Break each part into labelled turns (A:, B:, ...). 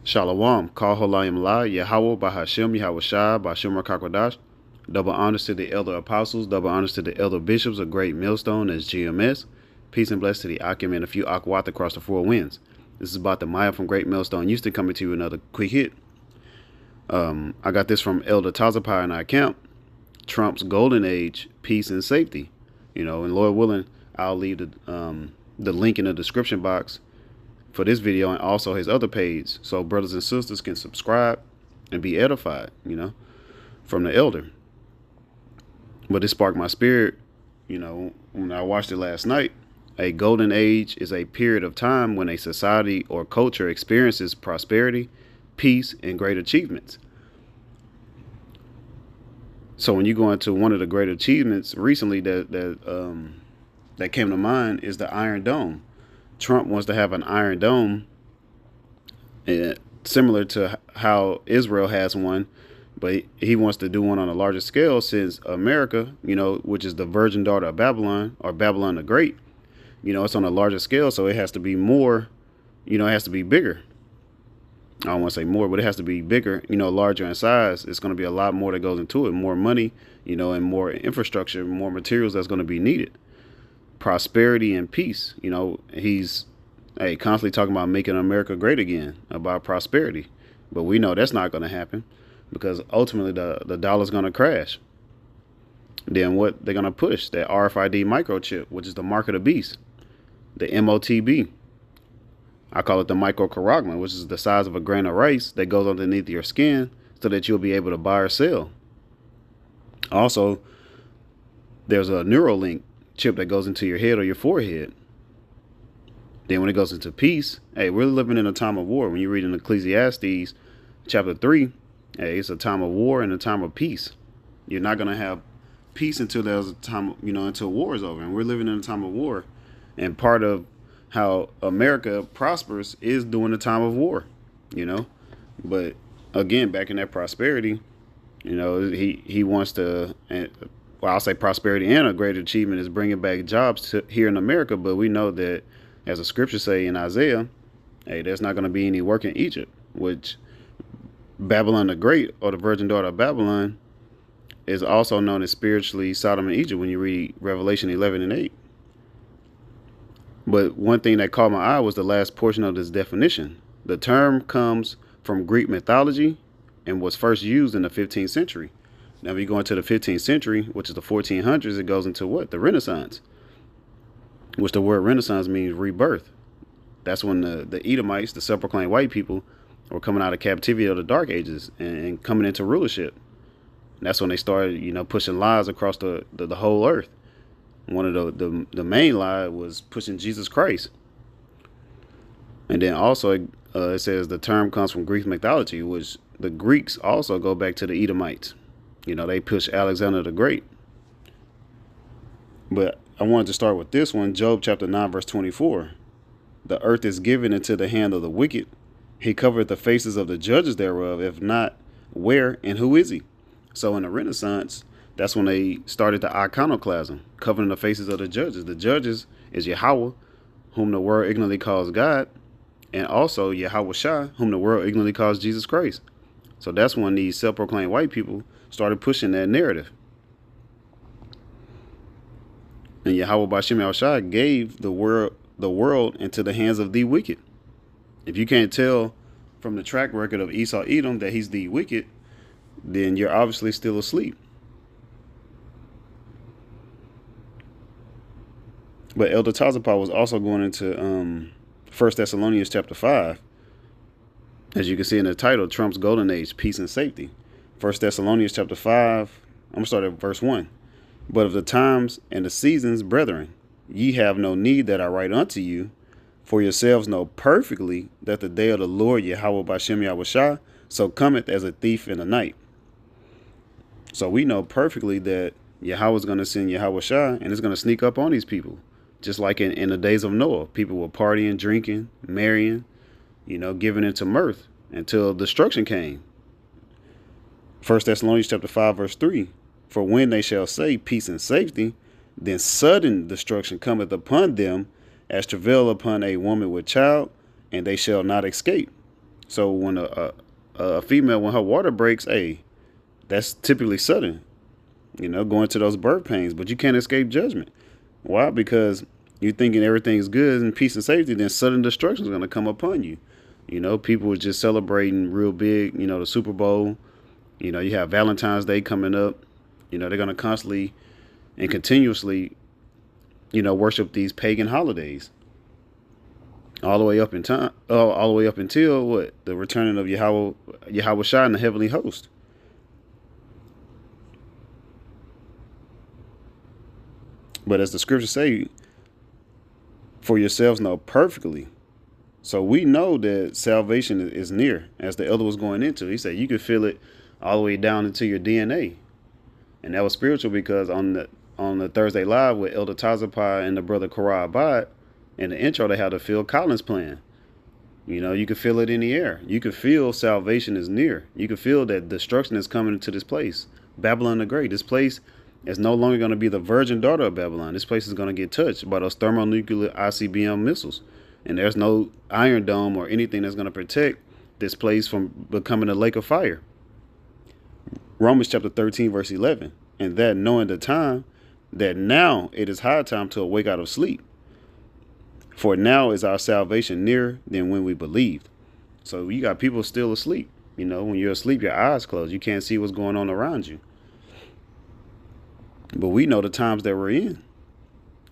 A: Shalom, Kal Holayim La, Yahweh Bahashim, Yahweh Shai, Bashim Rakakwadash. Double honors to the elder apostles, double honors to the elder bishops of Great Millstone as GMS. Peace and bless to the Akim and a few Akwat across the four winds. This is about the Maya from Great Millstone Houston coming to you another quick hit. I got this from Elder Tazapai in our camp. Trump's golden age, peace and safety. And Lord willing, I'll leave the link in the description box for this video and also his other page, so brothers and sisters can subscribe and be edified, from the elder. But it sparked my spirit, when I watched it last night. A golden age is a period of time when a society or culture experiences prosperity, peace, and great achievements. So when you go into one of the great achievements recently that came to mind is the Iron Dome. Trump wants to have an Iron Dome, similar to how Israel has one, but he wants to do one on a larger scale, since America, which is the virgin daughter of Babylon, or Babylon the Great, it's on a larger scale, so it has to be more, it has to be bigger. I don't want to say more, but it has to be bigger, larger in size. It's going to be a lot more that goes into it, more money, and more infrastructure, more materials that's going to be needed. Prosperity and peace. He's constantly talking about making America great again, about prosperity. But we know that's not going to happen, because ultimately the dollar's going to crash. Then what they're going to push, that RFID microchip, which is the mark of the beast, the MOTB. I call it the microcharagma, which is the size of a grain of rice that goes underneath your skin so that you'll be able to buy or sell. Also, there's a Neuralink chip that goes into your head or your forehead. Then when it goes into peace, we're living in a time of war. When you read in Ecclesiastes chapter 3, it's a time of war and a time of peace. You're not going to have peace until there's a time, until war is over. And we're living in a time of war. And part of how America prospers is during the time of war, But again, back in that prosperity, he wants to, I'll say prosperity and a great achievement is bringing back jobs here in America. But we know that, as the scriptures say in Isaiah, there's not going to be any work in Egypt, which Babylon the Great, or the virgin daughter of Babylon, is also known as spiritually Sodom and Egypt when you read Revelation 11 and 8. But one thing that caught my eye was the last portion of this definition. The term comes from Greek mythology and was first used in the 15th century. Now, if you go into the 15th century, which is the 1400s, it goes into what? The Renaissance, which the word Renaissance means rebirth. That's when the Edomites, the self-proclaimed white people, were coming out of captivity of the Dark Ages and coming into rulership. And that's when they started, pushing lies across the whole earth. One of the main lie was pushing Jesus Christ. And then also it says the term comes from Greek mythology, which the Greeks also go back to the Edomites. They push Alexander the Great. But I wanted to start with this one, Job chapter 9, verse 24. The earth is given into the hand of the wicked. He covered the faces of the judges thereof. If not, where and who is he? So in the Renaissance, that's when they started the iconoclasm, covering the faces of the judges. The judges is Yahweh, whom the world ignorantly calls God, and also Yahweh Shai, whom the world ignorantly calls Jesus Christ. So that's when these self-proclaimed white people started pushing that narrative. And Yahweh Bashim Yahweh Shai gave the world into the hands of the wicked. If you can't tell from the track record of Esau Edom that he's the wicked, then you're obviously still asleep. But Elder Tazapah was also going into 1 Thessalonians chapter 5. As you can see in the title, Trump's golden age, peace and safety. 1 Thessalonians chapter 5, I'm going to start at verse 1. But of the times and the seasons, brethren, ye have no need that I write unto you, for yourselves know perfectly that the day of the Lord Yahweh Bashim Yahweh Shai so cometh as a thief in the night. So we know perfectly that Yahweh is going to send Yahweh Shai, and it's going to sneak up on these people. Just like in the days of Noah, people were partying, drinking, marrying, giving into mirth until destruction came. 1 Thessalonians chapter 5, verse 3. For when they shall say peace and safety, then sudden destruction cometh upon them as travail upon a woman with child, and they shall not escape. So when a female, when her water breaks, hey, that's typically sudden, going to those birth pains, but you can't escape judgment. Why? Because you're thinking everything's good and peace and safety, then sudden destruction is going to come upon you. People are just celebrating real big, the Super Bowl. You have Valentine's Day coming up. They're going to constantly and continuously, worship these pagan holidays. All the way up in time, all the way up until what? The returning of Yahweh Shai and the heavenly host. But as the scriptures say, for yourselves know perfectly. So we know that salvation is near, as the elder was going into. He said you could feel it all the way down into your DNA. And that was spiritual because on the Thursday Live with Elder Tazapai and the brother Korah Abad, in the intro they had the Phil Collins playing. You could feel it in the air. You could feel salvation is near. You could feel that destruction is coming to this place. Babylon the Great. This place is no longer going to be the virgin daughter of Babylon. This place is going to get touched by those thermonuclear ICBM missiles. And there's no Iron Dome or anything that's going to protect this place from becoming a lake of fire. Romans chapter 13, verse 11. And that knowing the time, that now it is high time to awake out of sleep. For now is our salvation nearer than when we believed. So you got people still asleep. When you're asleep, your eyes closed. You can't see what's going on around you. But we know the times that we're in.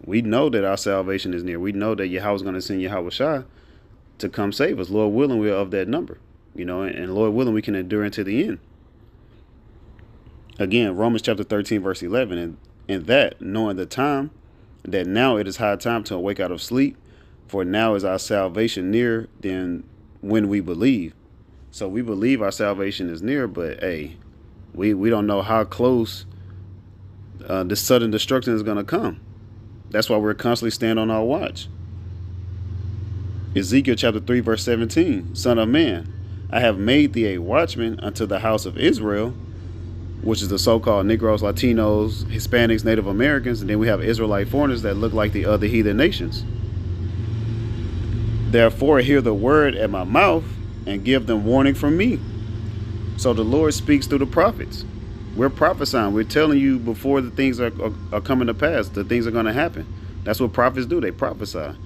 A: We know that our salvation is near. We know that Yahweh is going to send Yahweh Shai to come save us. Lord willing, we're of that number. And Lord willing, we can endure into the end. Again, Romans chapter 13, verse 11. And that, knowing the time, that now it is high time to awake out of sleep. For now is our salvation nearer than when we believe. So we believe our salvation is near, but hey, we don't know how close this sudden destruction is going to come. That's why we're constantly standing on our watch. Ezekiel chapter 3, verse 17. Son of man, I have made thee a watchman unto the house of Israel, which is the so-called Negroes, Latinos, Hispanics, Native Americans, and then we have Israelite foreigners that look like the other heathen nations. Therefore, hear the word at my mouth and give them warning from me. So the Lord speaks through the prophets. We're prophesying. We're telling you before the things are coming to pass, the things are going to happen. That's what prophets do. They prophesy.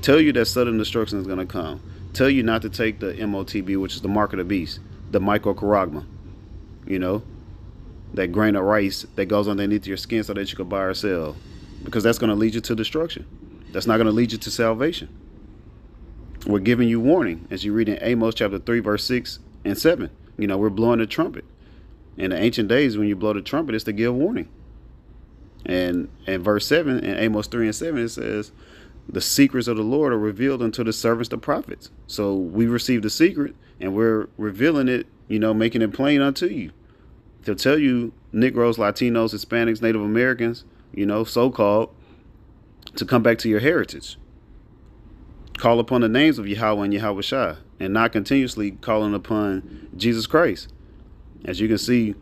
A: Tell you that sudden destruction is going to come. Tell you not to take the MOTB, which is the mark of the beast, the microcharagma. That grain of rice that goes underneath your skin so that you can buy or sell. Because that's going to lead you to destruction. That's not going to lead you to salvation. We're giving you warning as you read in Amos chapter 3, verse 6 and 7. We're blowing the trumpet. In the ancient days, when you blow the trumpet, it's to give warning. And in verse 7, in Amos 3 and 7, it says, the secrets of the Lord are revealed unto the servants, the prophets. So we received the secret and we're revealing it, making it plain unto you. To tell you, Negroes, Latinos, Hispanics, Native Americans, so-called, to come back to your heritage. Call upon the names of Yahweh and Yahweh Shai, and not continuously calling upon Jesus Christ. As you can see,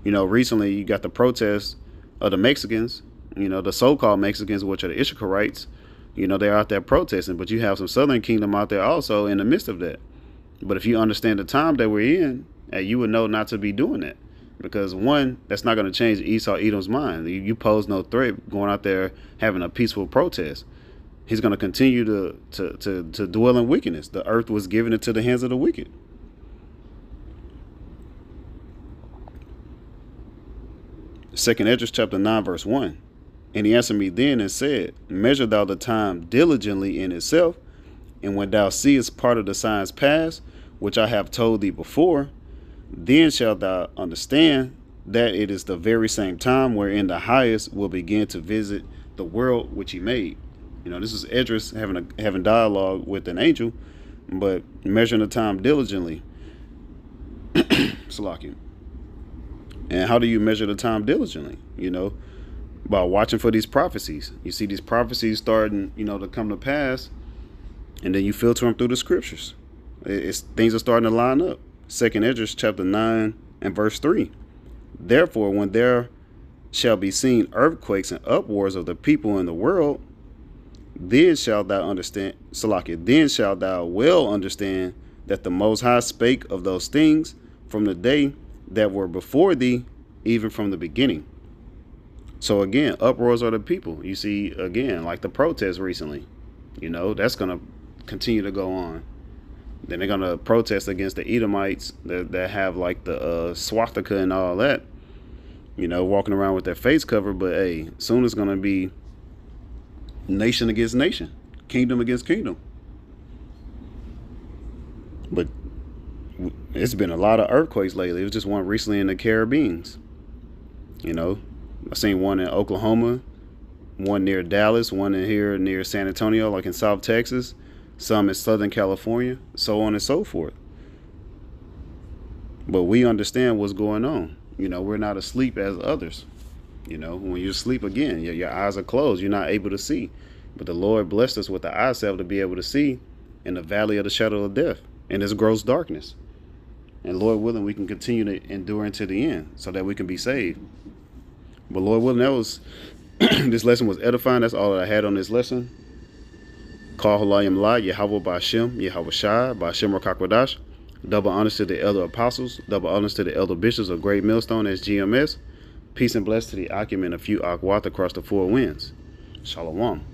A: recently you got the protests of the Mexicans, the so-called Mexicans, which are the Ishikarites. They're out there protesting, but you have some Southern Kingdom out there also in the midst of that. But if you understand the time that we're in, you would know not to be doing that. Because one, that's not going to change Esau Edom's mind. You pose no threat going out there having a peaceful protest. He's going to continue to dwell in wickedness. The earth was given into the hands of the wicked. Second Esdras chapter 9, verse 1. And he answered me then and said, measure thou the time diligently in itself, and when thou seest part of the signs past, which I have told thee before, then shalt thou understand that it is the very same time wherein the highest will begin to visit the world which he made. This is Esdras having dialogue with an angel, but measuring the time diligently. Salakia. And how do you measure the time diligently? By watching for these prophecies. You see these prophecies starting, to come to pass, and then you filter them through the scriptures. Things are starting to line up. Second Esdras chapter 9 and verse 3. Therefore, when there shall be seen earthquakes and upwars of the people in the world, then shalt thou understand, Salakia, then shalt thou well understand that the Most High spake of those things from the day that were before thee, even from the beginning. So again, uproars are the people. You see, again, like the protests recently, that's going to continue to go on. Then they're going to protest against the Edomites that have like the swastika and all that, walking around with their face covered. But hey, soon it's going to be nation against nation, kingdom against kingdom. But it's been a lot of earthquakes lately. It was just one recently in the Caribbean. I seen one in Oklahoma, one near Dallas, one in here near San Antonio, like in South Texas, some in Southern California, so on and so forth. But we understand what's going on. We're not asleep as others. When you're asleep, again, your eyes are closed. You're not able to see. But the Lord blessed us with the eyesight to be able to see in the valley of the shadow of death, in this gross darkness. And Lord willing, we can continue to endure into the end so that we can be saved. But Lord willing, that was this lesson was edifying. That's all that I had on this lesson. Call Halayim La, Yahweh Ba'Shem, Yahweh Shai, Ba'Shem Rakakwadash. Double honors to the elder apostles, double honors to the elder bishops of Great Millstone as GMS. Peace and bless to the Akim and a few Akwat across the four winds. Shalom.